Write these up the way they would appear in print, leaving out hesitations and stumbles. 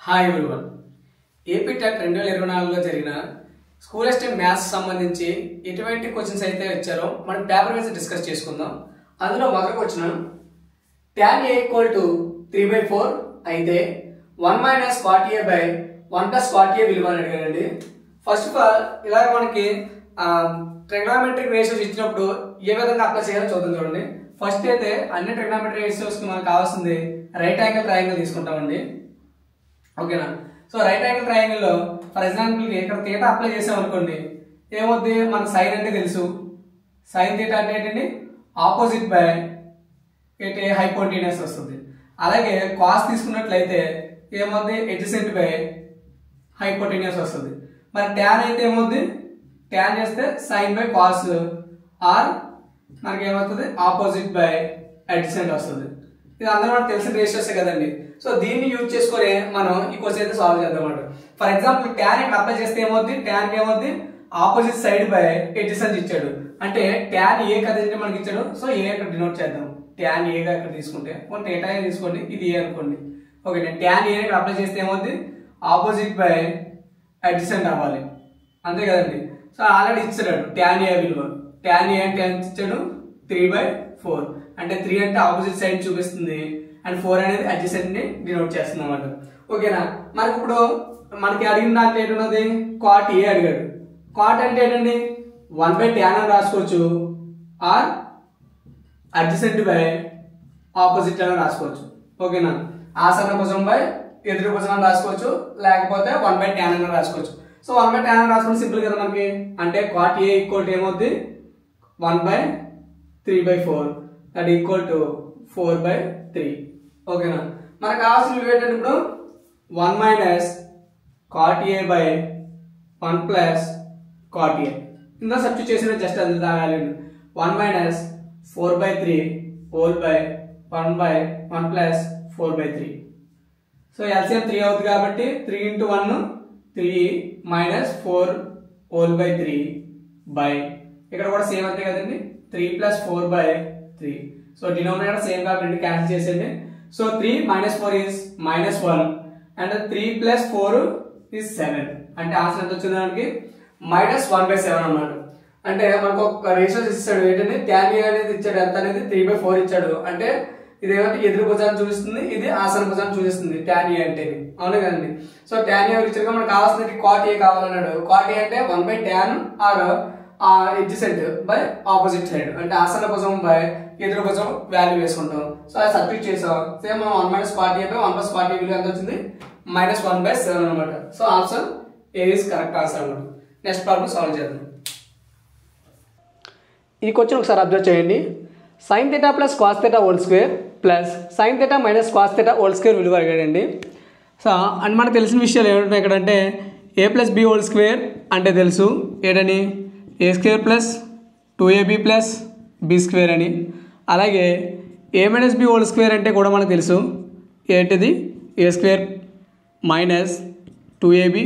Hi everyone. AP TET 2024లో జరిగిన school assistant maths సంబంధించి ఎటువంటి క్వశ్చన్స్ అయితే వచ్చారో మనం పేపర్ వైజ్ డిస్కస్ చేసుకుందాం. అందులో మొదటి క్వశ్చన్ tan a = 3/4 అయితే 1 - cot a / 1 + cot a విలువ అని అడిగారండి. ఫస్ట్ ఆఫ్ ఆల్ ఇలా మనకి ట్రిగ్నోమెట్రిక్ రేషియోస్ ఇచ్చినప్పుడు ఏ విధంగా అప్లై చేయాలో చూద్దాం. చూడండి, ఫస్ట్ అయితే అన్ని ట్రిగ్నోమెట్రిక్ రేషియోస్ కి మనకు కావాల్సింది రైట్ యాంగిల్ ట్రయాంగిల్ తీసుకుంటామండి. ఓకేనా? సో రైట్ యాంగిల్ ట్రయాంగిల్ లో ఫర్ ఎగ్జాంపుల్ ఇక్కడ తీటా అప్లై చేసాం అనుకోండి, ఏమవుద్ది, మనకు సైన్ అంటే తెలుసు. సైన్ తీటా అంటే ఏంటండి, ఆపోజిట్ బై ఏంటి హైపోటెన్యూస్ వస్తుంది. అలాగే కాస్ తీసుకున్నట్లయితే ఏమవుద్ది, ఎడ్జసెంట్ బై హైపోటెన్యూస్ వస్తుంది. మరి ట్యాన్ అయితే ఏమవుద్ది, ట్యాన్ చేస్తే సైన్ బై కాస్ ఆర్ మనకి ఏమవుతుంది, ఆపోజిట్ బై ఎడ్జసెంట్ వస్తుంది. ఇది అందరూ మనకు తెలిసిన రేషియోస్ కదండి. సో దీన్ని యూజ్ చేసుకొని మనం ఈ క్వశ్చన్ అయితే సాల్వ్ చేద్దాం అన్నమాట. ఫర్ ఎగ్జాంపుల్ ట్యాన్ ఇక్కడ అప్లై చేస్తే ఏమవుద్ది, ట్యాన్ ఏమవుద్ది, ఆపోజిట్ సైడ్ బై ఎడ్జసెంట్ ఇచ్చాడు. అంటే ట్యాన్ ఏ కదంటే మనకి ఇచ్చాడు. సో ఏ ఇక్కడ డినోట్ చేద్దాం. ట్యాన్ ఏగా ఇక్కడ తీసుకుంటే కొంత ఏటా తీసుకోండి, ఇది ఏ అనుకోండి. ఓకే, నేను ట్యాన్ ఏ ఇక్కడ అప్లై చేస్తే ఏమవుద్ది, ఆపోజిట్ బై అడ్జసెంట్ అవ్వాలి, అంతే కదండి. సో ఆల్రెడీ ఇచ్చాడు ట్యాన్ ఏ విలువ. ట్యాన్ ఏ అంటే ఎంత ఇచ్చాడు, 3/4. అంటే 3 అంటే ఆపోజిట్ సైడ్ చూపిస్తుంది అండ్ 4 అనేది అడ్జసెంట్ ని డినోట్ చేస్తుంది అన్నమాట. ఓకేనా? మనకి ఇప్పుడు మనకి అడిగిన దాంట్లో ఏంటున్నది, కాట్ ఏ అడిగాడు. కాట్ అంటే ఏంటండి, 1/tan అని రాసుకోవచ్చు, ఆర్ అడ్జసెంట్ బై ఆపోజిట్ అని రాసుకోవచ్చు. ఓకేనా? ఆసన్న భుజం బై ఎదురు భుజం అని రాసుకోవచ్చు, లేకపోతే 1/tan అని రాసుకోవచ్చు. సో 1/tan అని రాసుకుంటే సింపుల్ కదా మనకి. అంటే కాట్ ఏ ఈక్వల్ ఏమవుద్ది, 1/3/4 దట్ ఈక్వల్ టు 4/3. ఓకేనా? మనకు కావాల్సిన విలువ ఏంటంటే ఇప్పుడు 1 - cot a / 1 + cot a. ఇందులో సబ్స్టిట్యూట్ చేసిన జస్ట్ అంత తాగాలి. 1 - 4/3 హోల్ బై 1/1 + 4/3. సో ఎల్సిఎం 3 అవుతుంది కాబట్టి 3 × 1 3 - 4 హోల్ బై 3 బై ఇక్కడ కూడా సేమ్ అంతే కదండి, 3 + 4/3. సో డినోమినేటర్ సేమ్ కాబట్టి క్యాన్సిల్ చేసేయండి. So 3 - 4 is -1 and 3 + 4 is 7. అంటే ఆన్సర్ ఎంత వచ్చింది మనకి, -1/7 అన్నమాట. అంటే మనకు ఒక రేషియోస్ ఇస్తాడు, ఏంటంటే tan a అనేది ఇచ్చాడు, ఎంత అనేది 3/4 ఇచ్చాడు. అంటే ఇది ఏమంటే ఎదురు భుజాన్ని చూపిస్తుంది, ఇది ఆసన భుజాన్ని చూపిస్తుంది tan a అంటే. అవునా కదండి? సో tan a ఇచ్చాడు, మనకు కావాల్సింది cot a కావాలన్నాడు. cot a అంటే 1/tan or adjacent by opposite side, అంటే ఆసన భుజం బై ఎదురు భుజం వాల్యూ వేసుకుంటాం. సో అది సబ్స్టిట్యూట్ చేసాం. Same 1 - cot a / 1 + cot a విలువ ఎంత వచ్చింది, -1/7 అనమాట. So option A is correct answer అనమాట. నెక్స్ట్ ప్రాబ్లం సాల్వ్ చేద్దాం. ఈ క్వశ్చన్ ఒకసారి అబ్జర్వ్ చేయండి. sin θ + cos θ whole square plus sin θ - cos θ whole square విలువ అడిగాడండి. సో అండ్ మనకు తెలిసిన విషయాలు ఏమిటంటే ఇక్కడంటే a + b హోల్ స్క్వేర్ అంటే తెలుసు ఏంటని, a² + 2ab + b² అని. అలాగే a - b హోల్ స్క్వేర్ అంటే కూడా మనకు తెలుసు ఏంటిది, a² - 2ab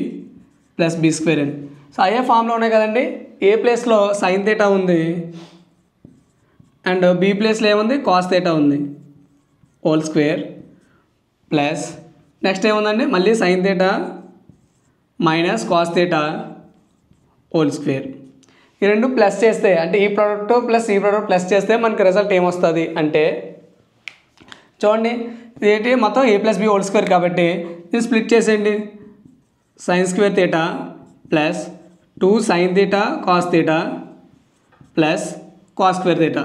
+ b² అని. సో అయ్యే ఫామ్లో ఉన్నాయి కదండి. ఏ ప్లేస్లో sin θ ఉంది అండ్ బి ప్లేస్లో ఏముంది, cos θ ఉంది హోల్ స్క్వేర్ ప్లస్ నెక్స్ట్ ఏముందండి, మళ్ళీ sin θ - cos θ హోల్ స్క్వేర్. ఈ రెండు ప్లస్ చేస్తే అంటే ఈ ప్రోడక్ట్ ప్లస్ ఈ ప్రోడక్ట్ ప్లస్ చేస్తే మనకి రిజల్ట్ ఏమొస్తుంది అంటే, చూడండి ఇదేంటి మొత్తం a + b హోల్ స్క్వేర్ కాబట్టి ఇది స్ప్లిట్ చేసేయండి. sin² θ plus 2 sin θ cos θ plus cos² θ.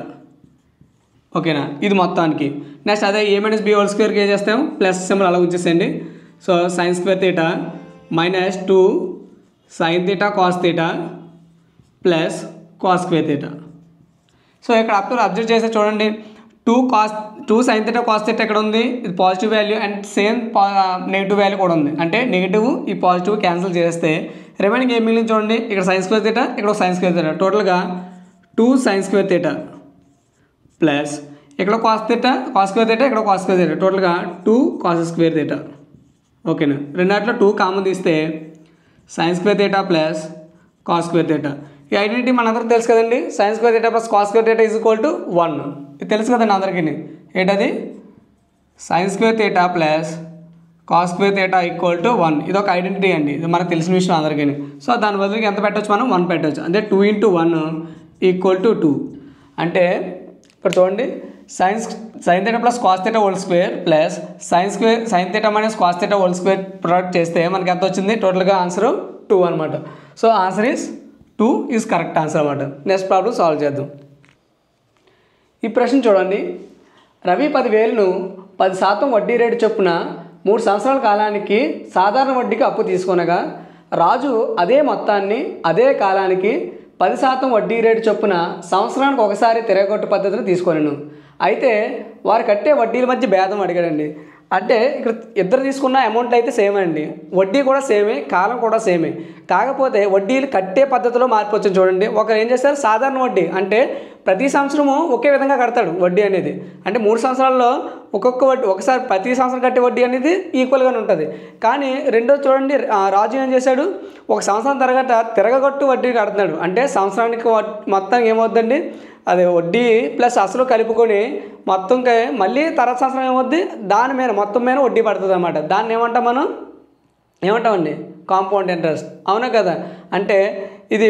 ఓకేనా? ఇది మొత్తానికి. నెక్స్ట్ అదే a - b హోల్ స్క్వేర్కి ఏం చేస్తాం, ప్లస్ సింబల్ అలా ఉంచేసేయండి. So sin² θ -2 sin θ cos θ plus cos² θ. So ఇక్కడ అబ్జర్వ్ చేస్తే చూడండి, 2 sin θ cos θ ఎక్కడ ఉంది, ఇది positive value and same negative value కూడా ఉంది. అంటే నెగిటివ్ ఈ పాజిటివ్ క్యాన్సిల్ చేస్తే రిమైనింగ్ ఏం మిగిలింది చూడండి, ఇక్కడ sin² θ ఇక్కడ sin² θ, టోటల్గా 2 sin² θ ప్లస్ ఇక్కడ cos² θ ఇక్కడ cos² θ, టోటల్గా 2 cos² θ. ఓకేనా? రెండాట్లో 2 కామన్ తీస్తే sin² θ ప్లస్ cos² θ. ఈ ఐడెంటిటీ మనందరికీ తెలుసు కదండి, sin² θ plus cos² θ is equal to 1. ఇది తెలుసు కదండి అందరికీ. ఏంటది, sin² θ plus cos square theta equal to 1. ఇది ఒక ఐడెంటిటీ అండి, ఇది మనకు తెలిసిన విషయం అందరికీ. సో దాని బదులుకి ఎంత పెట్టవచ్చు మనం? 1 పెట్టవచ్చు. అంటే 2 × 1 = 2. అంటే ఇక్కడ చూడండి, sine theta plus cos theta whole square plus sine theta minus cos theta whole square product చేస్తే మనకి ఎంత వచ్చింది? టోటల్గా ఆన్సర్ 2 అనమాట. So answer is 2 is correct answer అనమాట. నెక్స్ట్ ప్రాబ్లం సాల్వ్ చేద్దాం. ఈ ప్రశ్న చూడండి. రవి 10,000ను 10% వడ్డీ రేటు చొప్పున 3 సంవత్సరాల కాలానికి సాధారణ వడ్డీకి అప్పు తీసుకొనగా రాజు అదే మొత్తాన్ని అదే కాలానికి 10% వడ్డీ రేటు చొప్పున సంవత్సరానికి ఒకసారి తిరగొట్టు పద్ధతిని తీసుకొనెను. అయితే వారు కట్టే వడ్డీల మధ్య భేదం అడిగాడండి. అంటే ఇక్కడ ఇద్దరు తీసుకున్న అమౌంట్ అయితే సేమే అండి, వడ్డీ కూడా సేమే, కాలం కూడా సేమే. కాకపోతే వడ్డీలు కట్టే పద్ధతిలో మార్పు వచ్చింది చూడండి. ఒకరు ఏం చేస్తారు? సాధారణ వడ్డీ అంటే ప్రతి సంవత్సరము ఒకే విధంగా కడతాడు వడ్డీ అనేది. అంటే 3 సంవత్సరాల్లో ఒక్కొక్క వడ్డీ, ఒకసారి ప్రతి సంవత్సరం కట్టే వడ్డీ అనేది ఈక్వల్గానే ఉంటుంది. కానీ రెండోది చూడండి, రాజు ఏం చేశాడు? ఒక సంవత్సరం తిరగగొట్టు వడ్డీ కడుతున్నాడు. అంటే సంవత్సరానికి మొత్తం ఏమవుద్దండి? అది వడ్డీ ప్లస్ అసలు కలుపుకొని మొత్తంకి మళ్ళీ తర్వాత సంవత్సరం ఏమవుద్ది? దాని మీద మొత్తం మీద వడ్డీ పడుతుంది అనమాట. దాన్ని ఏమంటామండి? Compound interest. అవునా కదా? అంటే ఇది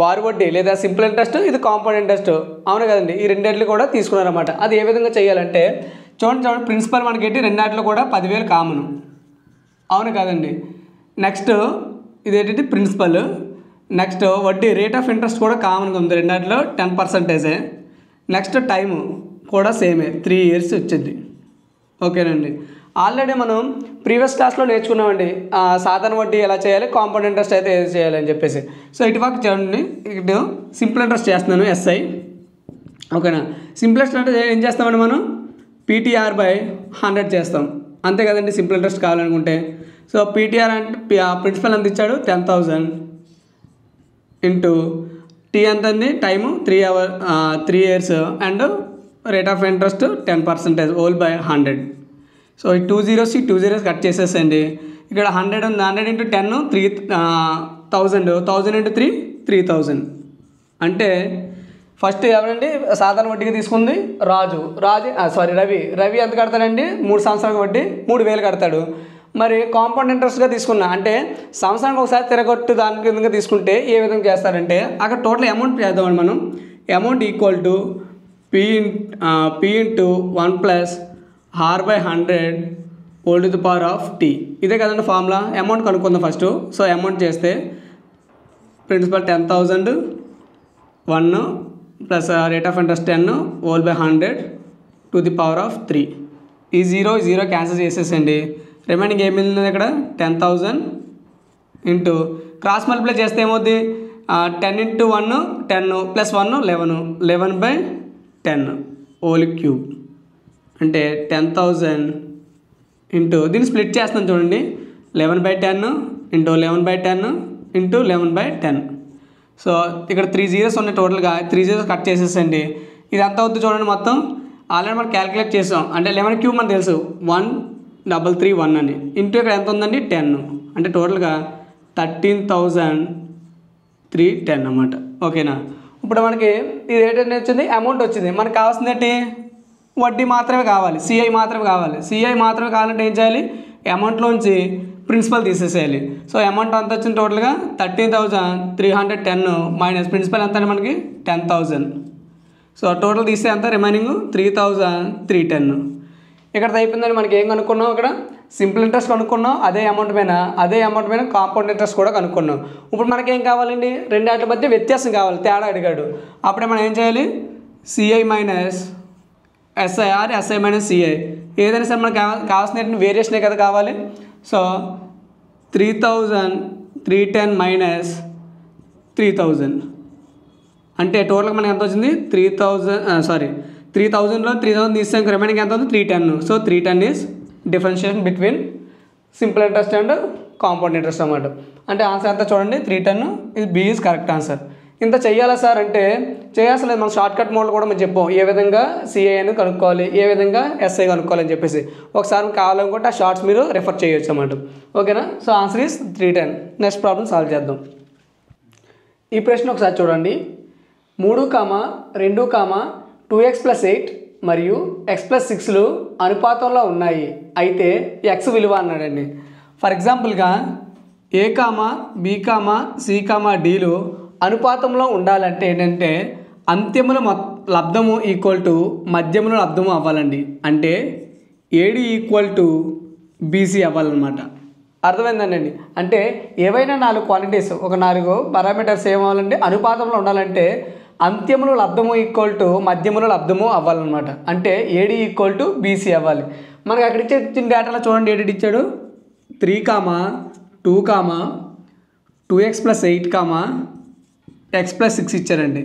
బారు వడ్డీ లేదా సింపుల్ ఇంట్రెస్ట్, ఇది కాంపౌండ్ ఇంట్రెస్ట్. అవును కదండి? ఈ రెండింటిని కూడా తీసుకున్నారన్నమాట. అది ఏ విధంగా చేయాలంటే చూడండి, ప్రిన్సిపల్ మనకి ఏంటి? రెండాటిలో కూడా 10,000 కామన్. అవును కదండి? నెక్స్ట్ ఇదేంటి? ప్రిన్సిపల్. నెక్స్ట్ వడ్డీ రేట్ ఆఫ్ ఇంట్రెస్ట్ కూడా కామన్గా ఉంది రెండాటిలో 10%. నెక్స్ట్ టైము కూడా సేమే, 3 years వచ్చింది. ఓకేనండి. ఆల్రెడీ మనం ప్రీవియస్ క్లాస్లో నేర్చుకున్నామండి సాధారణ వడ్డీ ఎలా చేయాలి, కాంపౌండ్ ఇంట్రెస్ట్ అయితే ఏది చేయాలి అని చెప్పేసి. సో ఇటుపక్క చూడండి, ఇటు సింపుల్ ఇంట్రెస్ట్ చేస్తున్నాను, SI. ఓకేనా? సింపుల్ ఇంట్రెస్ట్ అంటే ఏం చేస్తామండి మనం? PTR/100 చేస్తాం. అంతే కదండి సింపుల్ ఇంట్రెస్ట్ కావాలనుకుంటే. సో PTR అంటే ప్రిన్సిపల్ ఎంత ఇచ్చాడు? 10,000 ఇంటూ T ఎంత అండి? Time 3 years and rate of interest 10% whole by 100. So ఈ 2 zeros కట్ చేసేసండి. ఇక్కడ 100 ఉంది, 100 × 10 1000 × 3 3000. అంటే ఫస్ట్ ఎవరండి సాధారణ వడ్డీకి తీసుకుంది? రవి ఎంత కడతాడండి? 3 సంవత్సరాలకు వడ్డీ 3,000 కడతాడు. మరి కాంపౌండ్ ఇంట్రెస్ట్గా తీసుకున్నా అంటే సంవత్సరానికి ఒకసారి తిరగొట్టు దాని విధంగా తీసుకుంటే ఏ విధంగా చేస్తారంటే అక్కడ టోటల్ అమౌంట్ చేద్దామండి మనం. Amount equal to P × 1 + R/100 whole to the power of T. ఇదే కదండి ఫార్ములా. అమౌంట్ కనుక్కుందాం ఫస్ట్. సో అమౌంట్ చేస్తే principal 10,000 1 plus rate of interest 10 whole by 100 to the power of 3. ఈ 0 క్యాన్సిల్ చేసేసండి. రిమైనింగ్ ఏం మిగిలింది ఇక్కడ? 10,000 ఇంటూ క్రాస్ మల్టిప్లై చేస్తే ఏమవుద్ది? 10 × 1 10 ప్లస్ 1 11/10 హోల్ క్యూబ్. అంటే 10,000 ఇంటూ దీన్ని స్ప్లిట్ చేస్తున్నాను చూడండి, 11/10 ఇంటూ 11/10 ఇంటూ 11/10. సో ఇక్కడ 3 zeros ఉన్నాయి టోటల్గా. 3 zeros కట్ చేసేసండి. ఇది ఎంత అవుతుంది చూడండి మొత్తం. ఆల్రెడీ మనం క్యాలిక్యులేట్ చేసాం. అంటే 11 క్యూబ్ మనకు తెలుసు 1331 అని. ఇంటూ ఇక్కడ ఎంత ఉందండి? 10. అంటే టోటల్గా 13,310 అన్నమాట. ఓకేనా? ఇప్పుడు మనకి ఈ రేట్ అనేది వచ్చింది, అమౌంట్ వచ్చింది. మనకు కావాల్సింది ఏంటి? వడ్డీ మాత్రమే కావాలి, CI మాత్రమే కావాలి. CI మాత్రమే కావాలంటే ఏం చేయాలి? అమౌంట్లోంచి ప్రిన్సిపల్ తీసేసేయాలి. సో అమౌంట్ అంత వచ్చింది టోటల్గా 13,310 మైనస్ ప్రిన్సిపల్ ఎంత అండి మనకి? 10,000. సో టోటల్ తీస్తే ఎంత? రిమైనింగ్ 3,310. ఇక్కడ అయిపోయిందని మనకి ఏం కనుక్కున్నాం? ఇక్కడ సింపుల్ ఇంట్రెస్ట్ కనుక్కున్నాం, అదే అమౌంట్ మీద కాంపౌండ్ ఇంట్రెస్ట్ కూడా కనుక్కున్నాం. ఇప్పుడు మనకేం కావాలండి? రెండాటి మధ్య వ్యత్యాసం కావాలి, తేడా అడిగాడు. అప్పుడే మనం ఏం చేయాలి? CI minus SI or SI minus CI ఏదైనా సరే మనకు కావాల్సిన వేరియేషనే కదా కావాలి. సో 3,310 మైనస్ 3,000 అంటే టోటల్గా మనకి ఎంత వచ్చింది? 3,000లో 3,000 తీస్తే రిమైనింగ్ ఎంత ఉంది? 310. So 310 is differentiation between simple interest and compound interest అన్నమాట. అంటే ఆన్సర్ ఎంత చూడండి? 310. ఇది B ఈజ్ కరెక్ట్ ఆన్సర్. ఇంత చెయ్యాలా సార్ అంటే చేయాల్సిన లేదు. మనం షార్ట్కట్ మోడ్లో కూడా మేము చెప్పాం ఏ విధంగా CI అని కనుక్కోవాలి, ఏ విధంగా SI కనుక్కోవాలి అని చెప్పేసి. ఒకసారి కావాలనుకుంటే ఆ షార్ట్స్ మీరు రెఫర్ చేయొచ్చు అన్నమాట. ఓకేనా? So answer is 310. Next problem solve చేద్దాం. ఈ ప్రశ్న ఒకసారి చూడండి. 3, 2, 2x + 8 మరియు x+6లు అనుపాతంలో ఉన్నాయి అయితే x విలువ అన్నాడండి. ఫర్ ఎగ్జాంపుల్గా a, b, c, dలు అనుపాతంలో ఉండాలంటే ఏంటంటే అంత్యముల లబ్ధము ఈక్వల్ టు మధ్యముల లబ్ధము అవ్వాలండి. అంటే AD ఈక్వల్ టు BC అవ్వాలన్నమాట. అర్థమైందండి. అంటే ఏవైనా 4 క్వాంటిటీస్ ఒక 4 పారామీటర్స్ ఏమవ్వాలంటే అనుపాతంలో ఉండాలంటే అంత్యముల లబ్ధము ఈక్వల్ టు మధ్యముల లబ్ధము అవ్వాలన్నమాట. అంటే AD ఈక్వల్ టు BC అవ్వాలి. మనకి అక్కడ ఇచ్చిన డేటాలో చూడండి ఏడు ఇచ్చాడు 3, 2, 2x+8, x+6 ఇచ్చారండి.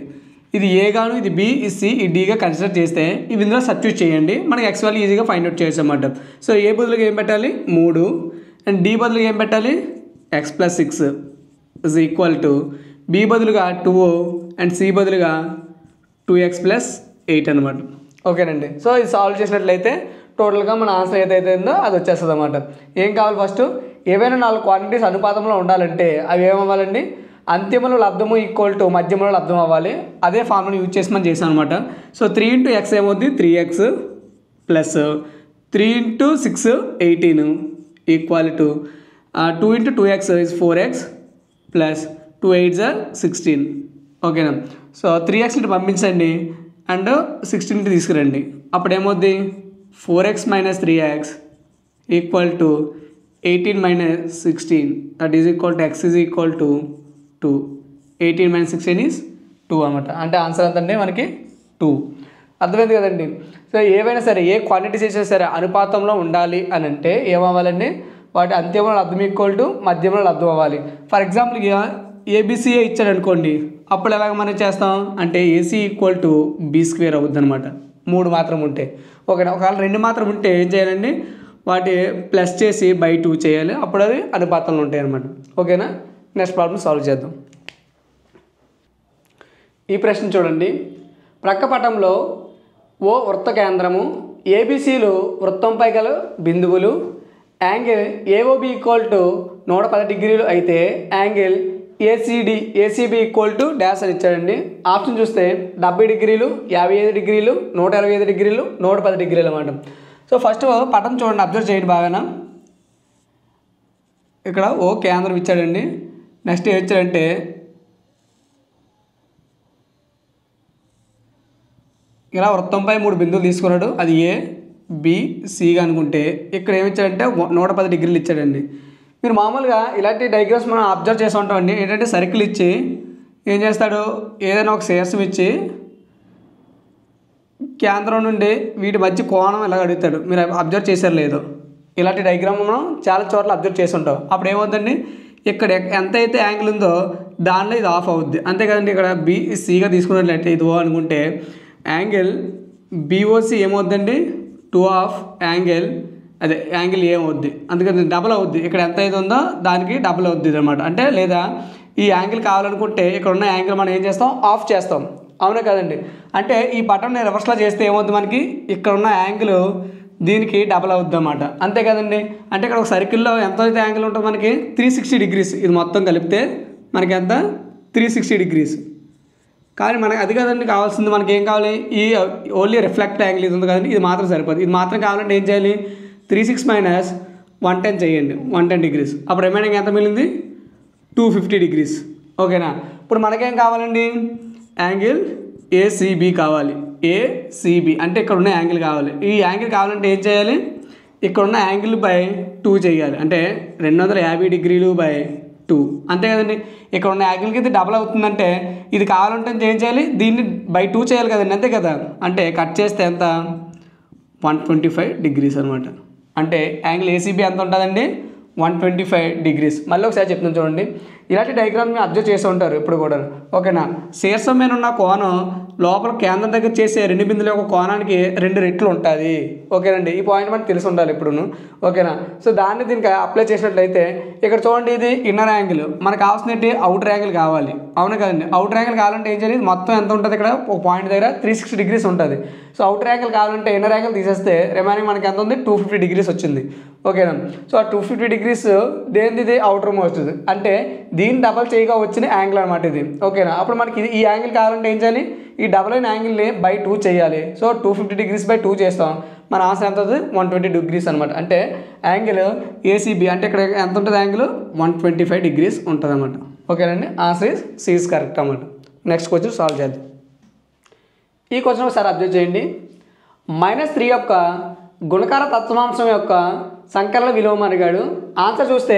ఇది ఏ గాను ఇది బి ఇది సి ఇది డీగా కన్సిడర్ చేస్తే ఇవి ఇందులో సబ్స్టిట్యూట్ చేయండి మనకి x వాల్యూ ఈజీగా ఫైండ్ అవుట్ చేయొచ్చు అన్నమాట. సో ఏ బదులుగా ఏం పెట్టాలి 3 అండ్ డి బదులుగా ఏం పెట్టాలి x+6 is equal to be బదులుగా 2 అండ్ సి బదులుగా 2x+8 అనమాట. ఓకేనండి. సో ఇది సాల్వ్ చేసినట్లయితే టోటల్గా మన ఆన్సర్ ఏదైతే ఉందో అది వచ్చేస్తుంది అన్నమాట. ఏం కావాలి ఫస్ట్ ఏవైనా 4 క్వాంటిటీస్ అనుపాతంలో ఉండాలంటే అవి ఏమవ్వాలండి అంత్యముల లబ్ధము ఈక్వల్ టు మధ్యముల లబ్ధం అవ్వాలి. అదే ఫార్ములా యూజ్ చేసి మనం చేసాం అనమాట. సో 3 × x ఏమవుద్ది 3x plus 3 × 6 18 equal to 2 × 2x is 4x plus 2 8 16. ఓకేనా. సో 3x ఇటు పంపించండి అండ్ 16 తీసుకురండి. అప్పుడు ఏమవుద్ది 4x - 3x equal to 18 - 16 that is equal to x is equal to 2. 18 - 16 is 2 అనమాట. అంటే ఆన్సర్ ఎంతంటే మనకి 2. అర్థమైంది కదండి. సో ఏవైనా సరే ఏ క్వాంటిటీస్ చేసినా సరే అనుపాతంలో ఉండాలి అని అంటే ఏమవ్వాలండి వాటి అంత్యముల లబ్ధం ఈక్వల్ టు మధ్యముల లబ్ధం అవ్వాలి. ఫర్ ఎగ్జాంపుల్ ఇక ఏబిసిఏ ఇచ్చాడు అనుకోండి అప్పుడు ఎలాగ మనం చేస్తాం అంటే ఏసీ ఈక్వల్ టు B² అవుద్ది అనమాట 3 మాత్రం ఉంటే. ఓకేనా. ఒకవేళ 2 మాత్రం ఉంటే ఏం చేయాలండి వాటి ప్లస్ చేసి బై 2 చేయాలి అప్పుడు అది అనుపాతంలో ఉంటాయి అనమాట. ఓకేనా. నెక్స్ట్ ప్రాబ్లం సాల్వ్ చేద్దాం. ఈ ప్రశ్న చూడండి. ప్రక్క పటంలో ఓ వృత్త కేంద్రము ఏబిసిలు వృత్తంపై గల బిందువులు యాంగిల్ ఏఓబి ఈక్వల్ టు 110 డిగ్రీలు అయితే angle ACB equal to dash అని ఇచ్చాడండి. ఆప్షన్ చూస్తే 70 డిగ్రీలు 55 డిగ్రీలు 125 డిగ్రీలు 110 డిగ్రీలు అన్నమాట. సో ఫస్ట్ పటం చూడండి అబ్జర్వ్ చేయండి బాగా. ఇక్కడ ఓ కేంద్రం ఇచ్చాడండి. నెక్స్ట్ ఏం ఇచ్చాడంటే ఇలా వృత్తంపై 3 బిందువులు తీసుకున్నాడు. అది ఏ బి సిగా అనుకుంటే ఇక్కడ ఏమిచ్చాడంటే 110 డిగ్రీలు ఇచ్చాడండి. మీరు మామూలుగా ఇలాంటి డయాగ్రామ్స్ మనం అబ్జర్వ్ చేస్తూ ఉంటామండి. ఏంటంటే సర్కిల్ ఇచ్చి ఏం చేస్తాడు ఏదైనా ఒక శీర్షం ఇచ్చి కేంద్రం నుండి వీటి మధ్య కోణం ఇలా అడుగుతాడు. మీరు అబ్జర్వ్ చేశారు లేదో ఇలాంటి డయాగ్రామ్ మనం చాలా చోట్ల అబ్జర్వ్ చేసి ఉంటాం. అప్పుడు ఏమవుతుందండి ఇక్కడ ఎంత అయితే యాంగిల్ ఉందో దానిలో ఇది ఆఫ్ అవుద్ది అంతే కదండి. ఇక్కడ సిగా తీసుకున్నట్లయితే ఇది ఓ అనుకుంటే యాంగిల్ బిఓసి ఏమవుద్దండి 2 ఆఫ్ యాంగిల్ అదే యాంగిల్ ఏమవుద్ది అందుకని డబుల్ అవుద్ది. ఇక్కడ ఎంత అయితే ఉందో దానికి డబుల్ అవుద్ది అనమాట. అంటే లేదా ఈ యాంగిల్ కావాలనుకుంటే ఇక్కడ ఉన్న యాంగిల్ మనం ఏం చేస్తాం ఆఫ్ చేస్తాం. అవునా కదండి. అంటే ఈ బటన్ రివర్స్లో చేస్తే ఏమవుద్ది మనకి ఇక్కడ ఉన్న యాంగిల్ దీనికి డబల్ అవుద్ది అన్నమాట. అంతే కదండి. అంటే ఇక్కడ ఒక సర్కిల్లో ఎంత అయితే యాంగిల్ ఉంటుంది మనకి 360 డిగ్రీస్. ఇది మొత్తం కలిపితే మనకి ఎంత 360 డిగ్రీస్. కానీ మనకి అది కదండి కావాల్సింది. మనకి ఏం కావాలి ఈ ఓన్లీ రిఫ్లెక్ట్ యాంగిల్ ఇది ఉంది కదండి ఇది మాత్రం సరిపోదు. ఇది మాత్రం కావాలంటే ఏం చేయాలి 36 - 110 చేయండి 110 డిగ్రీస్. అప్పుడు రిమైనింగ్ ఎంత మిగిలింది 250 డిగ్రీస్. ఓకేనా. ఇప్పుడు మనకేం కావాలండి యాంగిల్ ఏసీబీ కావాలి. ఏసీబీ అంటే ఇక్కడ ఉన్న యాంగిల్ కావాలి. ఈ యాంగిల్ కావాలంటే ఏం చేయాలి ఇక్కడ ఉన్న యాంగిల్ బై 2 చేయాలి. అంటే 250 డిగ్రీలు బై 2 అంతే కదండి. ఇక్కడ ఉన్న యాంగిల్కి ఇది డబల్ అవుతుందంటే ఇది కావాలంటే ఏం చేయాలి దీన్ని బై 2 చేయాలి కదండి. అంతే కదా. అంటే కట్ చేస్తే ఎంత 125 డిగ్రీస్ అనమాట. అంటే యాంగిల్ ఏసీబీ ఎంత ఉంటుందండి 125 డిగ్రీస్. మళ్ళీ ఒకసారి చెప్తున్నాను చూడండి. ఇలాంటి డయాగ్రామ్ మీరు అబ్జర్వ్ చేస్తూ ఉంటారు ఇప్పుడు కూడా. ఓకేనా. శీర్షం మీద ఉన్న కోణం లోపల కేంద్రం దగ్గర చేసే 2 బిందువుల యొక్క కోణానికి 2 రెట్లు ఉంటుంది. ఓకేనండి. ఈ పాయింట్ మనకు తెలిసి ఉండాలి ఇప్పుడును. ఓకేనా. సో దాన్ని దీనికి అప్లై చేసినట్లయితే ఇక్కడ చూడండి ఇది ఇన్నర్ యాంగిల్ మనకు కావాల్సినట్టు అవుటర్ యాంగిల్ కావాలి. అవునా కదండి. అవుటర్ యాంగిల్ కావాలంటే ఏం చేయాలి మొత్తం ఎంత ఉంటుంది ఇక్కడ ఒక పాయింట్ దగ్గర 360 డిగ్రీస్ ఉంటుంది. సో అవుటర్ యాంగిల్ కావాలంటే ఇన్నర్ యాంగిల్ తీసేస్తే రిమైనింగ్ మనకి ఎంత ఉంది 250 డిగ్రీస్ వచ్చింది. ఓకేనా. సో ఆ 250 డిగ్రీస్ దేనిది అవుటర్ మోస్ట్ అంటే దీన్ని డబల్ చేయగా వచ్చిన యాంగిల్ అనమాట ఇది. ఓకేనా, అప్పుడు మనకి ఈ యాంగిల్ కావాలంటే ఏం చేయాలి, ఈ డబల్ అయిన యాంగిల్ని బై 2 చేయాలి. సో 250 degrees బై 2 చేస్తాం. మన ఆన్సర్ ఎంత అవుతుంది, 120 degrees అనమాట. అంటే యాంగిల్ ఏసీబీ అంటే ఇక్కడ ఎంత ఉంటుంది, యాంగిల్ 125 degrees ఉంటుంది అనమాట. ఓకేనండి, ఆన్సర్ సి ఇస్ కరెక్ట్ అనమాట. నెక్స్ట్ క్వశ్చన్ సాల్వ్ చేద్దాం. ఈ క్వశ్చన్ ఒకసారి అబ్జర్వ్ చేయండి. -3 యొక్క గుణకార తత్వాంశం యొక్క సంకలన విలోమం అడిగాడు. ఆన్సర్ చూస్తే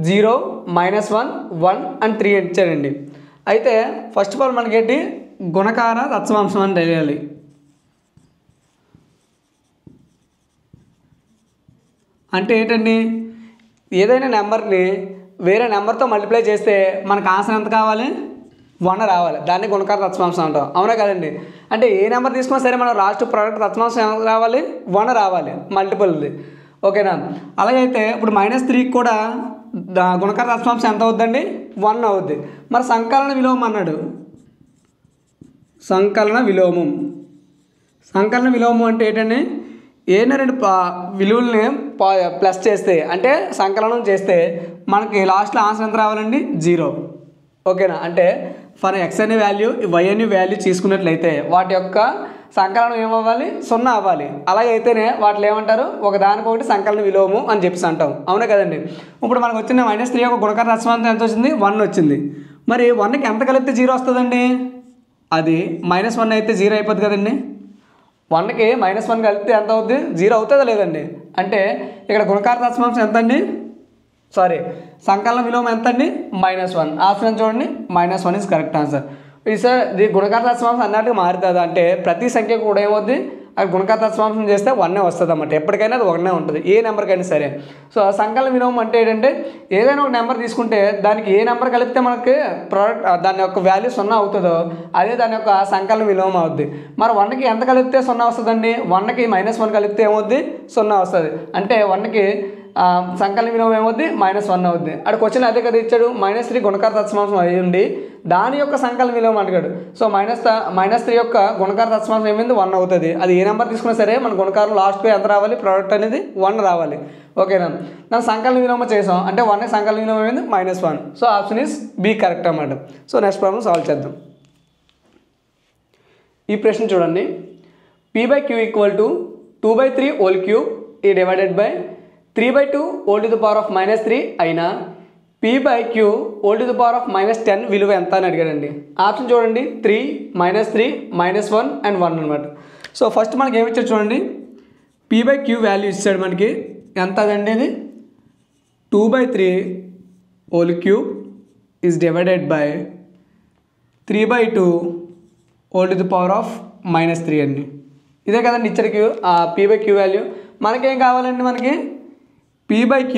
0, -1, 1 అండ్ 3 ఇచ్చాడండి. అయితే ఫస్ట్ ఆఫ్ ఆల్ మనకేంటి గుణకార తత్వాంశం అని తెలియాలి. అంటే ఏంటండి, ఏదైనా నెంబర్ని వేరే నెంబర్తో మల్టిప్లై చేస్తే మనకు ఆన్సర్ ఎంత కావాలి, 1 రావాలి. దాన్ని గుణకార తత్వాంశం అంటాం. అవునా కదండి. అంటే ఏ నెంబర్ తీసుకున్నా సరే మనం లాస్ట్ ప్రోడక్ట్ తత్వాంశం ఎంత రావాలి, 1 రావాలి, మల్టిపుల్ది. ఓకేనా, అలాగైతే ఇప్పుడు -3కి కూడా గుణకార తత్వాంశం ఎంత అవుద్దండి, 1 అవుద్ది. మరి సంకలన విలోమం అన్నాడు. సంకలన విలోమం అంటే ఏంటండి, ఏదైనా 2 విలువల్ని ప్లస్ చేస్తే అంటే సంకలనం చేస్తే మనకి లాస్ట్లో ఆన్సర్ ఎంత రావాలండి, 0. ఓకేనా, అంటే ఫర్ ఎక్స్ అనే వాల్యూ వై అనే వాల్యూ తీసుకున్నట్లయితే వాటి యొక్క సంకలనం ఏమవ్వాలి, 0 అవ్వాలి. అలాగైతేనే వాటిని ఏమంటారు, ఒకదానికొకటి సంకలన విలోమం అని చెప్పేసి అంటాం. అవునా కదండి. ఇప్పుడు మనకు వచ్చిన -3 యొక్క గుణకార తత్వాంశం ఎంత వచ్చింది, 1 వచ్చింది. మరి 1కి ఎంత కలిపితే 0 వస్తుందండి, అది -1 అయితే 0 అయిపోద్ది కదండి. 1కి -1 కలిపితే ఎంత అవుద్ది, 0 అవుతుందా లేదండి. అంటే ఇక్కడ గుణకార తత్వాంశం ఎంత అండి, సంకలన విలోమం ఎంత అండి, -1. ఆప్షన్ చూడండి, -1 ఇస్ కరెక్ట్ ఆన్సర్. సార్ ఇది గుణకార తత్వాంశం అన్నట్టుగా మారుతుంది. అంటే ప్రతి సంఖ్య కూడా ఏమవుద్ది, అది గుణకార తత్వాంశం చేస్తే 1 వస్తుంది అన్నమాట. ఎప్పటికైనా అది 1 ఉంటుంది, ఏ నెంబర్కైనా సరే. సో సంకలన విలోమం అంటే ఏంటంటే ఏదైనా ఒక నెంబర్ తీసుకుంటే దానికి ఏ నెంబర్ కలిపితే మనకి ప్రోడక్ట్ దాని యొక్క వాల్యూ 0 అవుతుందో అదే దాని యొక్క సంకలన విలోమం అవుద్ది. మరి 1కి ఎంత కలిపితే 0 వస్తుందండి, 1కి -1 కలిపితే ఏమవుద్ది, 0 వస్తుంది. అంటే 1కి సంకలన విలోమం ఏమవుద్ది, -1 అవుద్ది. అక్కడ క్వశ్చన్ అదే కదా ఇచ్చాడు, -3 గుణకార తత్వాంశం అయి ఉండి దాని యొక్క సంకలన విలోమం అడిగాడు. సో -3 యొక్క గుణకార తత్వాంశం ఏమైంది, 1 అవుతుంది. అది ఏ నెంబర్ తీసుకున్నా సరే మన గుణకారం లాస్ట్కి ఎంత రావాలి, ప్రోడక్ట్ అనేది 1 రావాలి. ఓకేనా, దాని సంకలన విలోమం చేసాం అంటే 1 సంకలన విలోమం ఏమైంది, -1. So option is B correct అన్నమాట. సో నెక్స్ట్ ప్రాబ్లం సాల్వ్ చేద్దాం. ఈ ప్రశ్న చూడండి, p/q = 2/3 whole cube divided by 3/2 whole to the power of -3 అయినా p/q whole to the power of -10 విలువ ఎంత అని అడిగాడండి. ఆప్షన్ చూడండి, 3, -3, -1 అండ్ 1 అనమాట. సో ఫస్ట్ మనకి ఏమి ఇచ్చాడు చూడండి, p/q వాల్యూ ఇచ్చాడు మనకి ఎంత అదండి, ఇది 2/3 whole cube is divided by 3/2 whole to the power of -3 అండి. ఇదే కదండి ఇచ్చాడు p/q వాల్యూ. మనకేం కావాలండి, మనకి p/q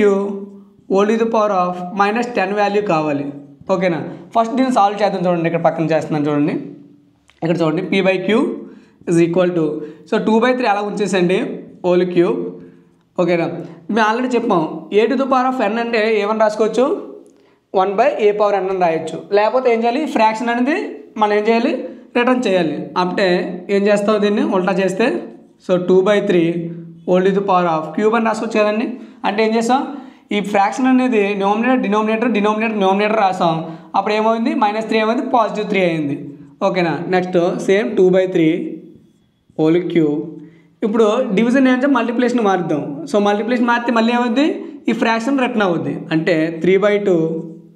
whole to the power of -10 value కావాలి. ఓకేనా, ఫస్ట్ దీన్ని సాల్వ్ చేద్దాం. చూడండి ఇక్కడ పక్కన చేస్తున్నాను చూడండి, ఇక్కడ చూడండి p/q = సో 2/3 అలా ఉంచేసండి హోల్ క్యూబ్. ఓకేనా, మేము ఆల్రెడీ చెప్పాం a to the power of n అంటే ఏమని రాసుకోవచ్చు, 1/a⁴n అని రాయొచ్చు. లేకపోతే ఏం చేయాలి, ఫ్రాక్షన్ అనేది మనం ఏం చేయాలి, రిటర్న్ చేయాలి. అంటే ఏం చేస్తావు, దీన్ని ఉల్టా చేస్తే so 2/3 whole to the power of cube అని రాసుకోవచ్చు కదండి. అంటే ఏం చేస్తాం, ఈ ఫ్రాక్షన్ అనేది డినోమినేటర్ రాసాం. అప్పుడు ఏమైంది, -3 ఏమైంది, +3 అయింది. ఓకేనా, నెక్స్ట్ సేమ్ 2/3 హోల్ క్యూబ్. ఇప్పుడు డివిజన్ ఏంటంటే మల్టిప్లికేషన్ మారుద్దాం. సో మల్టిప్లికేషన్ మారితే మళ్ళీ ఏమవుద్ది, ఈ ఫ్రాక్షన్ రిటర్న్ అవుద్ది. అంటే 3/2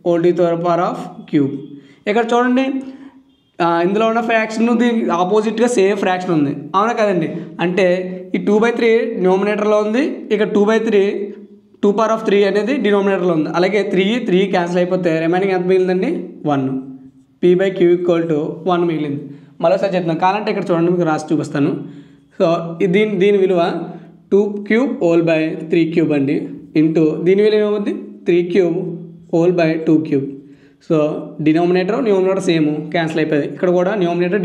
whole to the power of cube. ఇక్కడ చూడండి, ఇందులో ఉన్న ఫ్రాక్షన్ దీనికి ఆపోజిట్గా సేమ్ ఫ్రాక్షన్ ఉంది. అవునా కదండి. అంటే ఈ 2/3 డినోమినేటర్లో ఉంది, ఇక్కడ 2/3 2/3 అనేది డినోమినేటర్లో ఉంది. అలాగే 3 క్యాన్సిల్ అయిపోతే రిమైనింగ్ ఎంత మిగిలిందండి, 1. p/q = 1 మిగిలింది. మరోసారి చెప్తాను కావాలంటే ఇక్కడ చూడండి, మీకు రాసి చూపిస్తాను. సో దీని విలువ 2³ అండి, ఇంటూ దీని విలువ ఏమవుద్ది, 3³ సో న్యూమినేటర్ సేమ్ క్యాన్సిల్ అయిపోయింది. ఇక్కడ కూడా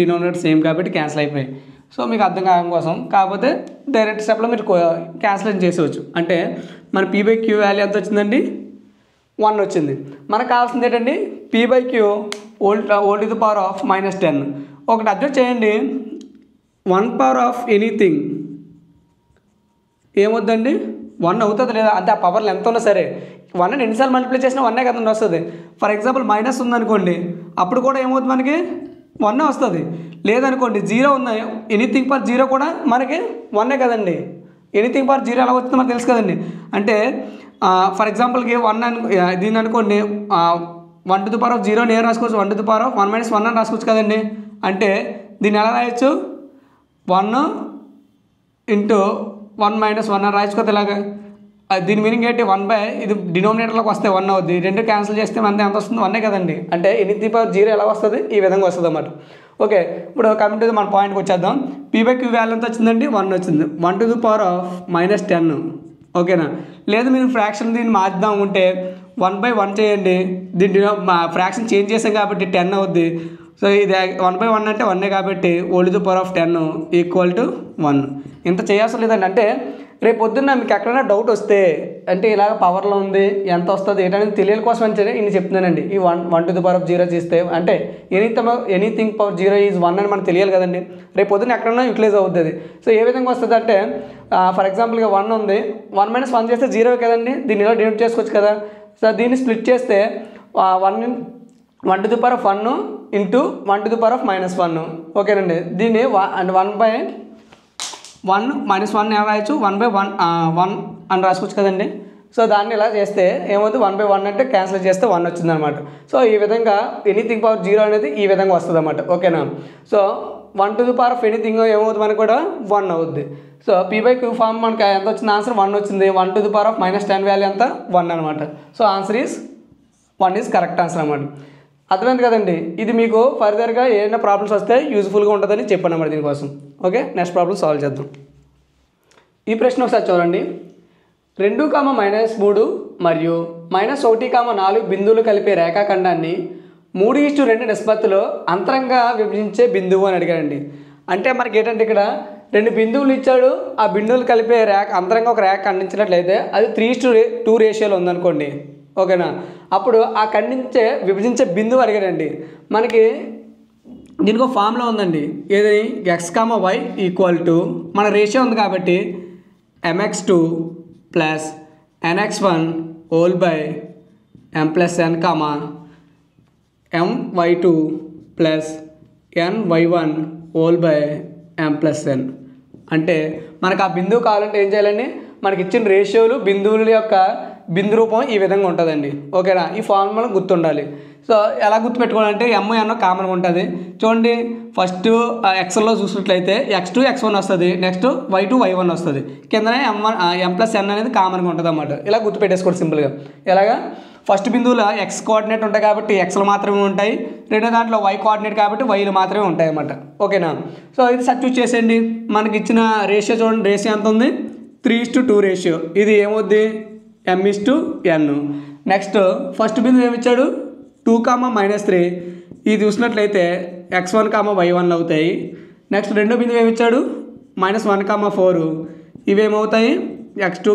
డినోమినేటర్ సేమ్ కాబట్టి క్యాన్సిల్ అయిపోయాయి. సో మీకు అర్థం కావడం కోసం, కాకపోతే డైరెక్ట్ స్టెప్లో మీరు క్యాన్సిలేషన్ చేసేవచ్చు. అంటే మన p/q వాల్యూ ఎంత వచ్చిందండి, 1 వచ్చింది. మనకు కావాల్సింది ఏంటండి, p/q whole to the power of -10. ఒకటి అబ్జర్వ్ చేయండి, 1 పవర్ ఆఫ్ ఎనీథింగ్ ఏమొద్దండి, 1 అవుతుంది లేదా అంటే ఆ పవర్లు ఎంత ఉన్నా సరే 1 ఎన్నిసార్లు మల్టిప్లై చేసినా 1 కదండి వస్తుంది. ఫర్ ఎగ్జాంపుల్ మైనస్ ఉందనుకోండి, అప్పుడు కూడా ఏమవుతుంది మనకి 1 వస్తుంది. లేదనుకోండి 0 ఉంది, ఎనీథింగ్ పర్ 0 కూడా మనకి 1 కదండి. ఎనీథింగ్ పర్ 0 ఎలా వస్తుందో మనకు తెలుసు కదండి. అంటే ఫర్ ఎగ్జాంపుల్కి 1 దీన్ని అనుకోండి 1 to the power of 0 నేను రాసుకోవచ్చు, 1 to the power of 1 - 1 అని రాసుకోవచ్చు కదండి. అంటే దీన్ని ఎలా రాయొచ్చు, 1 into 1 - 1 అని రాయించుకోవచ్చు. ఇలాగా దీని మీనింగ్ ఏంటి, 1 ఇది డినోమినేటర్లోకి వస్తే 1 అవుద్ది, రెండు క్యాన్సిల్ చేస్తే మనది ఎంత వస్తుంది, 1 కదండి. అంటే ఎనీథింగ్ పవర్ 0 ఎలా వస్తుంది, ఈ విధంగా వస్తుంది అన్నమాట. ఓకే, ఇప్పుడు కమింగ్ టు మన పాయింట్కి వచ్చేద్దాం. P/Q వాల్యూ ఎంత వచ్చిందండి, 1 వచ్చింది. 1 to the power of -10. ఓకేనా. లేదు మీరు ఫ్రాక్షన్ దీన్ని మార్చుదాం ఉంటే 1/1 చేయండి. దీన్ని ఫ్రాక్షన్ చేంజ్ చేసాం కాబట్టి 10 అవుద్ది. సో ఇది 1/1 అంటే 1 కాబట్టి whole to the power of 10 equal to 1. ఇంత చేయాల్సిన లేదండి. అంటే రేపు పొద్దున్న మీకు ఎక్కడైనా డౌట్ వస్తే, అంటే ఇలాగ పవర్లో ఉంది ఎంత వస్తుంది ఏంటనేది తెలియని కోసం అని ఇన్ని చెప్తున్నానండి. ఈ 1 to the power of 0 చేస్తే అంటే ఎనీథింగ్ పవర్ 0 ఈజ్ 1 అని మనకు తెలియాలి కదండి. రేపు పొద్దున్న ఎక్కడైనా యూటిలైజ్ అవుతుంది. సో ఏ విధంగా వస్తుంది అంటే ఫర్ ఎగ్జాంపుల్గా 1 ఉంది, 1 - 1 చేస్తే 0 కదండి. దీన్ని ఇలా డినోట్ చేసుకోవచ్చు కదా. సో దీన్ని స్ప్లిట్ చేస్తే 1 to the power of 1 into 1 to the power of -1. ఓకేనండి. దీన్ని 1/1 -1 ఎలా రాయొచ్చు, 1/1 అని రాసుకోవచ్చు కదండి. సో దాన్ని ఇలా చేస్తే ఏమవుతుంది, 1/1 అంటే క్యాన్సిల్ చేస్తే 1 వచ్చింది అనమాట. సో ఈ విధంగా ఎనీథింగ్ పవర్ 0 అనేది ఈ విధంగా వస్తుంది అన్నమాట. ఓకేనా. So 1 to the power of anything ఏమవుతుంది మనకు కూడా 1 అవుద్ది. సో P/Q ఫార్మ్ మనకి ఎంత వచ్చింది, ఆన్సర్ 1 వచ్చింది. 1 to the power of -10 value ఎంత, 1 అనమాట. So answer is 1 is correct answer అన్నమాట. అర్థమైంది కదండి. ఇది మీకు ఫర్దర్గా ఏమైనా ప్రాబ్లమ్స్ వస్తే యూజ్ఫుల్గా ఉంటుందని చెప్పాను అన్నమాట దీనికోసం. ఓకే, నెక్స్ట్ ప్రాబ్లమ్ సాల్వ్ చేద్దాం. ఈ ప్రశ్న ఒకసారి చూడండి. 2, -3 మరియు -1, 4 బిందువులు కలిపే రేఖాఖండాన్ని 3:2 నిష్పత్తిలో అంతరంగా విభజించే బిందువు అని అడిగారండి. అంటే మనకి ఏంటంటే ఇక్కడ 2 బిందువులు ఇచ్చాడు, ఆ బిందువులు కలిపే అంతరంగా ఒక రేఖ ఖండించినట్లయితే అది 3:2 రేషియోలో ఉందనుకోండి. ఓకేనా. అప్పుడు ఆ విభజించే బిందువు అడిగాడండి. మనకి దీనికి ఒక ఫార్ములా ఉందండి. ఏది, x, y ఈక్వల్ టు మన రేషియో ఉంది కాబట్టి mx2 plus nx1 whole by m plus n my2 plus ny1 whole by m plus n. అంటే మనకు ఆ బిందువు కావాలంటే ఏం చేయాలండి, మనకి ఇచ్చిన రేషియోలు బిందువుల యొక్క బిందు రూపం ఈ విధంగా ఉంటుందండి. ఓకేనా. ఈ ఫార్ములా గుర్తుండాలి. సో ఎలా గుర్తుపెట్టుకోవాలంటే m కామన్గా ఉంటుంది. చూడండి, ఫస్ట్ ఎక్స్లో చూసినట్లయితే x2 x1 వస్తుంది, నెక్స్ట్ y2 y1 వస్తుంది, కిందనే m ప్లస్ n అనేది కామన్గా ఉంటుంది అన్నమాట. ఇలా గుర్తుపెట్టేసుకోండి సింపుల్గా. ఎలాగా, ఫస్ట్ బిందువులో x కోఆర్డినేట్ ఉంటాయి కాబట్టి xలు మాత్రమే ఉంటాయి, రెండో దాంట్లో y కోఆర్డినేట్ కాబట్టి y'లు మాత్రమే ఉంటాయి అన్నమాట. ఓకేనా. సో ఇది సబ్స్టిట్యూట్ చేసేయండి. మనకి ఇచ్చిన రేషియో చూడండి, రేషియో ఎంత ఉంది, 3:2 రేషియో. ఇది ఏమవుద్ది, m:n. నెక్స్ట్ ఫస్ట్ బిందువు ఏమిచ్చాడు, 2, -3. ఇది చూసినట్లయితే x1, y1 అవుతాయి. నెక్స్ట్ రెండో బిందువు ఏమిచ్చాడు, -1, 4. ఇవేమవుతాయి, x2,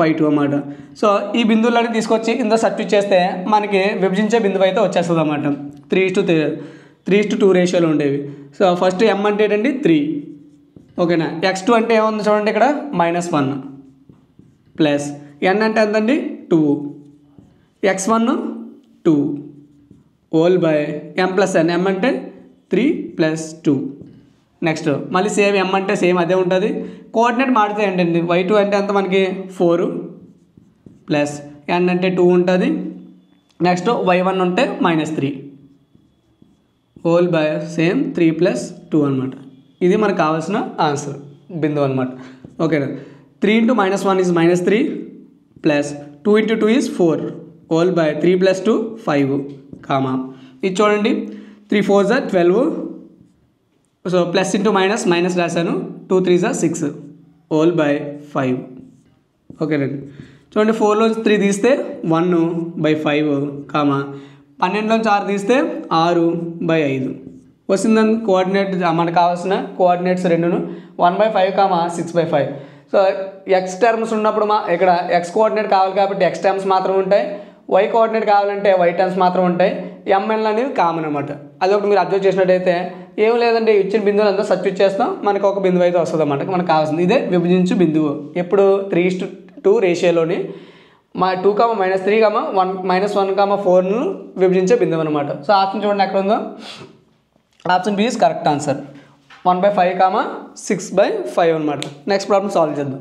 y2 అన్నమాట. సో ఈ బిందువులన్నీ తీసుకొచ్చి ఇందులో సబ్స్టిట్యూట్ చేస్తే మనకి విభజించే బిందువు అయితే వచ్చేస్తుంది అన్నమాట. 3:2 రేషియోలో ఉండేవి. సో ఫస్ట్ m అంటే ఏంటండి, 3. ఓకేనా. x2 అంటే ఏముంది చూడండి, ఇక్కడ -1 ప్లస్ n అంటే ఎంతండి, 2, x1 2 whole by m plus n. m అంటే 3 + 2. నెక్స్ట్ మళ్ళీ సేమ్ m అంటే సేమ్ అదే ఉంటుంది. కోఆర్డినేట్ మారితే ఏంటండి, y2 అంటే ఎంత మనకి 4 ప్లస్ n అంటే 2 ఉంటుంది. నెక్స్ట్ y1 ఉంటే -3 హోల్ బై సేమ్ 3 + 2 అనమాట. ఇది మనకు కావాల్సిన ఆన్సర్ బిందువు అనమాట. ఓకేనా. 3 × -1 is -3 plus 2 × 2 is 4 whole by 3 + 2 5 comma. ఇది చూడండి, 3 4 = 12. సో ప్లస్ ఇంటూ మైనస్ రాశాను, 2 3 = 6 హోల్ బై 5. ఓకేనండి. చూడండి, 4లోంచి 3 తీస్తే 1/5 కామా, 12లోంచి 6 తీస్తే 6/5 వస్తుందని. కోఆర్డినేట్ మనకు కావాల్సిన కోఆర్డినేట్స్ రెండును 1/5, 6/5. సో ఎక్స్ టర్మ్స్ ఉన్నప్పుడు ఇక్కడ ఎక్స్ కోఆర్డినేట్ కావాలి కాబట్టి ఎక్స్ టర్మ్స్ మాత్రం ఉంటాయి, వై కోఆర్డినేట్ కావాలంటే వై టర్మ్స్ మాత్రం ఉంటాయి. ఎంఎల్ అనేవి కామన్ అనమాట. అదొకటి మీరు అబ్జర్వ్ చేసినట్టయితే ఏం లేదండి, ఇచ్చిన బిందువులు అంతా సబ్స్టిట్యూట్ చేస్తాం, మనకు ఒక బిందువు అయితే వస్తుంది అన్నమాట. మనకు కావాల్సింది ఇదే విభజించు బిందువు. ఎప్పుడు 2 రేషియోలోని మా 2, -3, 1, -1, 4ను విభజించే బిందువు అనమాట. సో ఆప్షన్ చూడండి ఎక్కడ ఉందో. Option B is correct answer. 1/5, 6/5 అనమాట. నెక్స్ట్ ప్రాబ్లం సాల్వ్ చేద్దాం.